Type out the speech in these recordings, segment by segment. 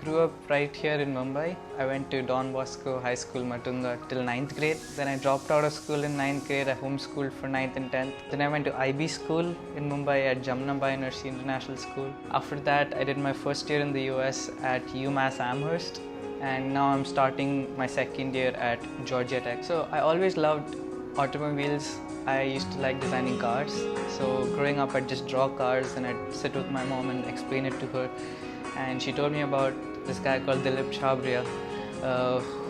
grew up right here in Mumbai. I went to Don Bosco High School, Matunga till 9th grade. Then I dropped out of school in 9th grade. I homeschooled for 9th and 10th. Then I went to IB school in Mumbai at Jamnabai Nursery International School. After that, I did my first year in the US at UMass Amherst. And now I'm starting my second year at Georgia Tech. So I always loved automobiles. I used to like designing cars. So growing up, I'd just draw cars and I'd sit with my mom and explain it to her. And she told me about this guy called Dilip Chhabria,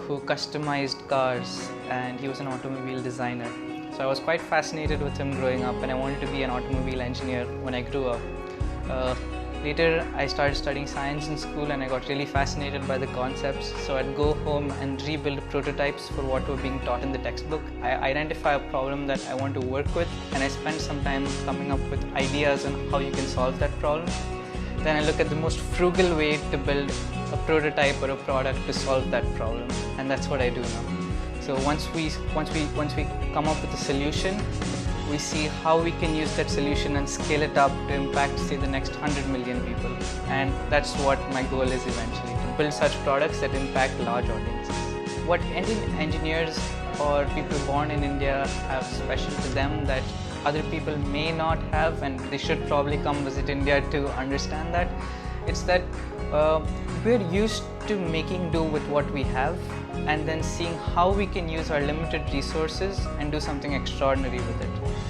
who customized cars, and he was an automobile designer. So I was quite fascinated with him growing up, and I wanted to be an automobile engineer when I grew up. Later, I started studying science in school and I got really fascinated by the concepts. So I'd go home and rebuild prototypes for what were being taught in the textbook. I identify a problem that I want to work with, and I spend some time coming up with ideas on how you can solve that problem. Then I look at the most frugal way to build a prototype or a product to solve that problem, and that's what I do now. So once we come up with a solution, we see how we can use that solution and scale it up to impact, say, the next 100 million people. And that's what my goal is eventually, to build such products that impact large audiences. What Indian engineers or people born in India have special to them that other people may not have, and they should probably come visit India to understand that, it's that we're used to making do with what we have and then seeing how we can use our limited resources and do something extraordinary with it.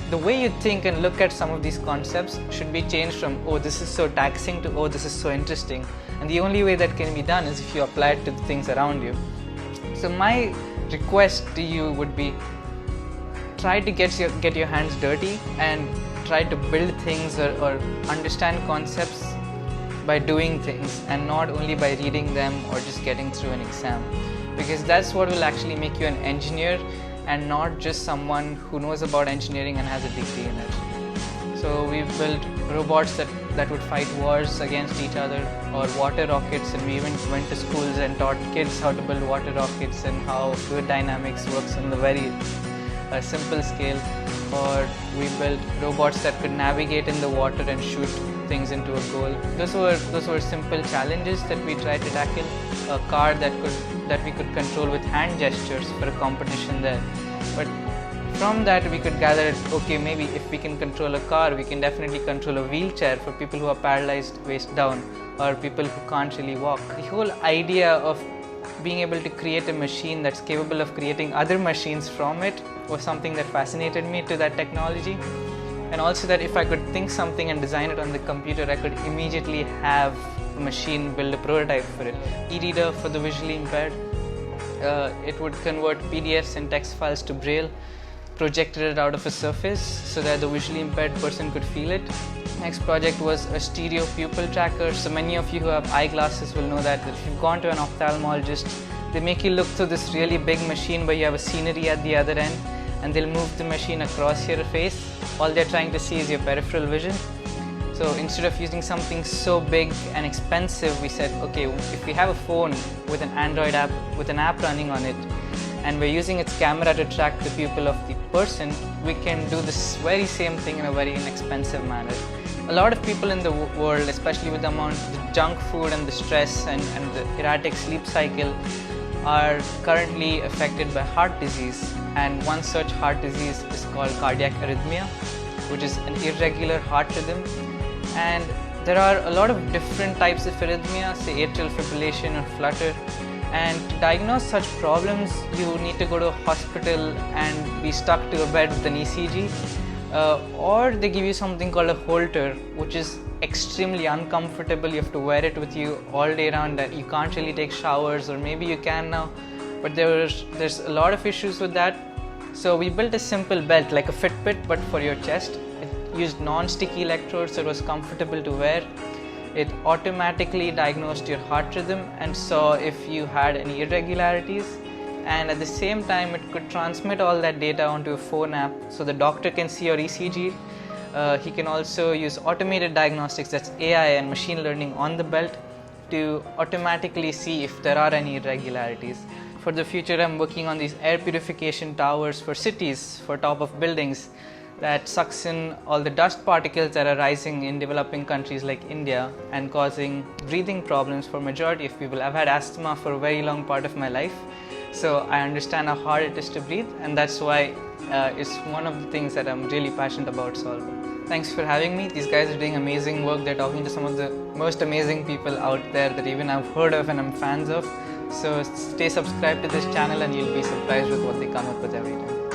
The way you think and look at some of these concepts should be changed from, oh, this is so taxing, to, oh, this is so interesting. And the only way that can be done is if you apply it to the things around you. So my request to you would be, try to get your hands dirty and try to build things or understand concepts by doing things, and not only by reading them or just getting through an exam. Because that's what will actually make you an engineer, and not just someone who knows about engineering and has a degree in it. So we've built robots that would fight wars against each other, or water rockets, and we even went to schools and taught kids how to build water rockets and how fluid dynamics works on the very simple scale. Or we built robots that could navigate in the water and shoot things into a goal. Those were simple challenges that we tried to tackle. A car that we could control with hand gestures for a competition there. But from that we could gather, okay, maybe if we can control a car, we can definitely control a wheelchair for people who are paralyzed waist down, or people who can't really walk. The whole idea of being able to create a machine that's capable of creating other machines from it was something that fascinated me to that technology. And also that if I could think something and design it on the computer, I could immediately have a machine build a prototype for it. E-reader for the visually impaired. It would convert PDFs and text files to Braille, projected it out of a surface so that the visually impaired person could feel it. Next project was a stereo pupil tracker. So many of you who have eyeglasses will know that if you've gone to an ophthalmologist, they make you look through this really big machine where you have a scenery at the other end, and they'll move the machine across your face. All they're trying to see is your peripheral vision. So instead of using something so big and expensive, we said, okay, if we have a phone with an Android app, with an app running on it, and we're using its camera to track the pupil of the person, we can do this very same thing in a very inexpensive manner. A lot of people in the world, especially with the junk food and the stress and the erratic sleep cycle, are currently affected by heart disease. And one such heart disease is called cardiac arrhythmia, which is an irregular heart rhythm. And there are a lot of different types of arrhythmia, say atrial fibrillation or flutter. And to diagnose such problems, you need to go to a hospital and be stuck to a bed with an ECG. Or they give you something called a Holter, which is extremely uncomfortable. You have to wear it with you all day round. You can't really take showers, or maybe you can now, but there's a lot of issues with that. So we built a simple belt like a Fitbit, but for your chest. It used non-sticky electrodes, so it was comfortable to wear. It automatically diagnosed your heart rhythm and saw if you had any irregularities. And at the same time, it could transmit all that data onto a phone app, so the doctor can see your ECG. He can also use automated diagnostics, that's AI and machine learning on the belt, to automatically see if there are any irregularities. For the future, I'm working on these air purification towers for cities, for top of buildings, that sucks in all the dust particles that are rising in developing countries like India and causing breathing problems for majority of people. I've had asthma for a very long part of my life, so I understand how hard it is to breathe, and that's why it's one of the things that I'm really passionate about solving. Thanks for having me. These guys are doing amazing work. They're talking to some of the most amazing people out there that even I've heard of and I'm fans of. So stay subscribed to this channel and you'll be surprised with what they come up with every time.